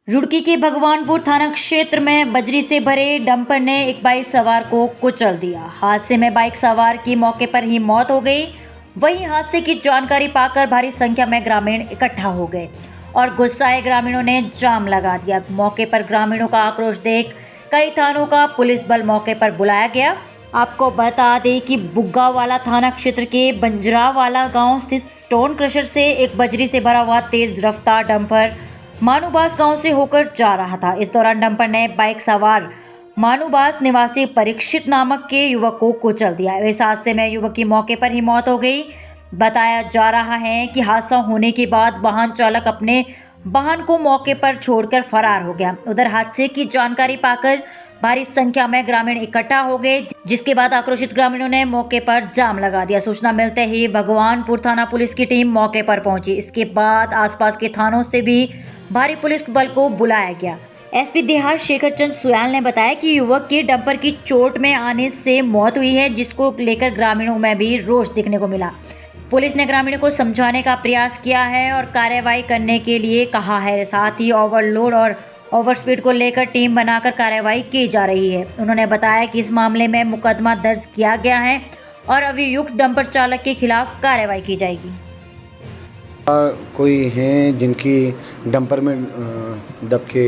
रुड़की के भगवानपुर थाना क्षेत्र में बजरी से भरे डंपर ने एक बाइक सवार को कुचल दिया। हादसे में बाइक सवार की मौके पर ही मौत हो गई। वहीं हादसे की जानकारी पाकर भारी संख्या में ग्रामीण इकट्ठा हो गए और गुस्साए ग्रामीणों ने जाम लगा दिया। मौके पर ग्रामीणों का आक्रोश देख कई थानों का पुलिस बल मौके पर बुलाया गया। आपको बता दें कि बुग्गावाला थाना क्षेत्र के बंजरावाला गांव स्थित स्टोन क्रशर से एक बजरी से भरा हुआ तेज रफ्तार डंपर मानूबास गांव से होकर जा रहा था। इस दौरान डंपर ने बाइक सवार मानूबास निवासी परीक्षित नामक के युवक को कुचल दिया। इस हादसे में युवक की मौके पर ही मौत हो गई। बताया जा रहा है कि हादसा होने के बाद वाहन चालक अपने वाहन को मौके पर छोड़कर फरार हो गया। उधर हादसे की जानकारी पाकर भारी संख्या में ग्रामीण इकट्ठा हो गए, जिसके बाद आक्रोशित ग्रामीणों ने मौके पर जाम लगा दिया। सूचना मिलते ही भगवानपुर थाना पुलिस की टीम मौके पर पहुंची। इसके बाद आसपास के थानों से भी भारी पुलिस बल को बुलाया गया। एसपी देहात शेखर चंद सुयाल ने बताया कि युवक की डंपर की चोट में आने से मौत हुई है, जिसको लेकर ग्रामीणों में भी रोष दिखने को मिला। पुलिस ने ग्रामीणों को समझाने का प्रयास किया है और कार्रवाई करने के लिए कहा है। साथ ही ओवरलोड और ओवर स्पीड को लेकर टीम बनाकर कार्रवाई की जा रही है। उन्होंने बताया कि इस मामले में मुकदमा दर्ज किया गया है और अभियुक्त डंपर चालक के खिलाफ कार्रवाई की जाएगी। कोई हैं जिनकी डंपर में दब के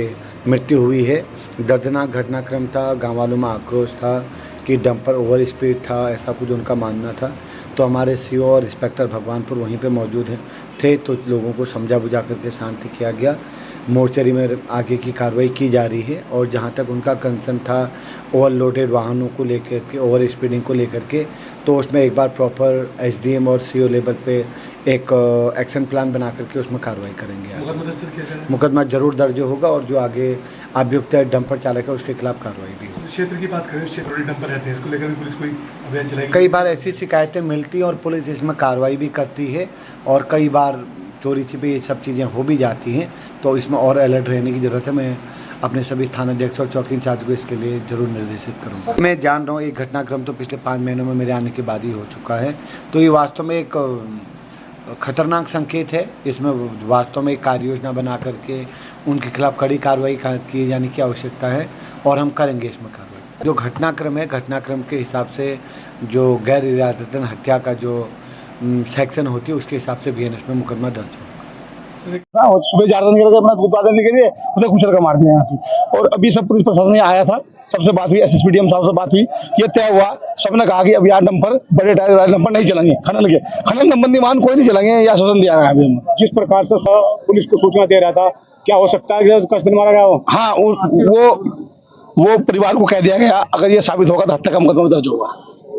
मृत्यु हुई है। दर्दनाक घटनाक्रम था। गांव वालों में आक्रोश था कि डंपर ओवर स्पीड था, ऐसा कुछ उनका मानना था। तो हमारे सीओ और इंस्पेक्टर भगवानपुर वहीं पे मौजूद थे, तो लोगों को समझा बुझा करके शांति किया गया। मोर्चरी में आगे की कार्रवाई की जा रही है और जहां तक उनका कंसर्न था ओवरलोडेड वाहनों को लेकर के, ओवर स्पीडिंग को लेकर के, तो उसमें एक बार प्रॉपर एसडीएम और सीओ लेवल पे एक एक्शन प्लान बना करके उसमें कार्रवाई करेंगे। मुकदमा जरूर दर्ज होगा और जो आगे अभियुक्त डंपर चालक है उसके खिलाफ कार्रवाई भी। क्षेत्र की बात करें, क्षेत्र डंपर रहते हैं, इसको लेकर भी पुलिस कोई अभियान चलाएगी? कई बार ऐसी शिकायतें मिलती हैं और पुलिस इसमें कार्रवाई भी करती है और कई बार चोरी छिपी ये सब चीज़ें हो भी जाती हैं, तो इसमें और अलर्ट रहने की ज़रूरत है। मैं अपने सभी थानाध्यक्ष और चौकी इंचार्ज को इसके लिए जरूर निर्देशित करूँगा। मैं जान रहा हूँ ये घटनाक्रम तो पिछले 5 महीनों में मेरे आने के बाद ही हो चुका है, तो ये वास्तव में एक खतरनाक संकेत है। इसमें वास्तव में एक कार्य योजना बना करके उनके खिलाफ कड़ी कार्रवाई की जाने की आवश्यकता है और हम करेंगे इसमें कार्रवाई। जो घटनाक्रम है, घटनाक्रम के हिसाब से जो गैर इरादतन हत्या का जो सेक्शन होती है उसके हिसाब से बीएनएस में मुकदमा दर्ज होगा। सुबह 4 दिन अपना दूध बांधने के लिए उसे कुचल कर मार दिया यहाँ से। और अभी सब पुलिस प्रशासन आया था, सबसे बात हुई, एसएसपीडीएम साहब से बात हुई, ये तय हुआ, सबने कहा कि अब यहाँ डंपर बड़े टायर वाले डंपर नहीं चलेंगे। खनन संबंधी वाहन कोई नहीं चलेंगे, यह आश्वासन दिया गया। अभी जिस प्रकार से पुलिस को सूचना दे रहा था, क्या हो सकता है कि कस दिन मारा गया हो? हाँ, वो परिवार को कह दिया गया अगर ये साबित होगा तो हत्या का मुकदमा दर्ज होगा।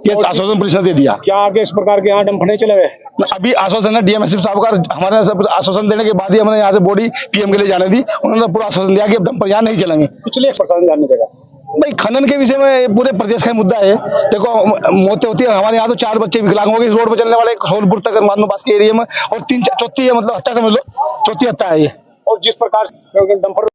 ये आश्वासन पुलिस ने दे दिया। क्या आगे इस प्रकार के यहाँ डंपर नहीं चले गए? अभी आश्वासन है डीएमएसपी साहब का, हमारे आश्वासन देने के बाद ही हमने यहाँ से बॉडी पीएम के लिए जाने दी। उन्होंने पूरा आश्वासन दिया कि अब डंपर यहाँ नहीं चलेंगे। पिछले प्रशासन जानने देगा भाई, खनन के विषय में पूरे प्रदेश का मुद्दा है। देखो, मौतें होती है हमारे यहाँ तो 4 बच्चे विकलांग हो गए रोड पर चलने वाले होलपुर तक मानूबास के एरिया में, और 3 है, मतलब हत्या समझ लो, 4थी हत्या है ये। और जिस प्रकार से डंपर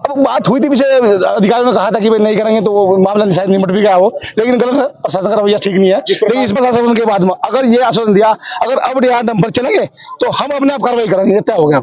अब बात हुई थी पीछे, अधिकारियों ने कहा था कि भाई नहीं करेंगे, तो वो मामला शायद निपट भी गया हो, लेकिन गलत है, प्रशासन का रवैया ठीक नहीं है। लेकिन इस प्रशासन के बाद में अगर ये आश्वासन दिया अगर अब यहाँ डंपर चलेंगे तो हम अपने आप कार्रवाई करेंगे, क्या हो गया।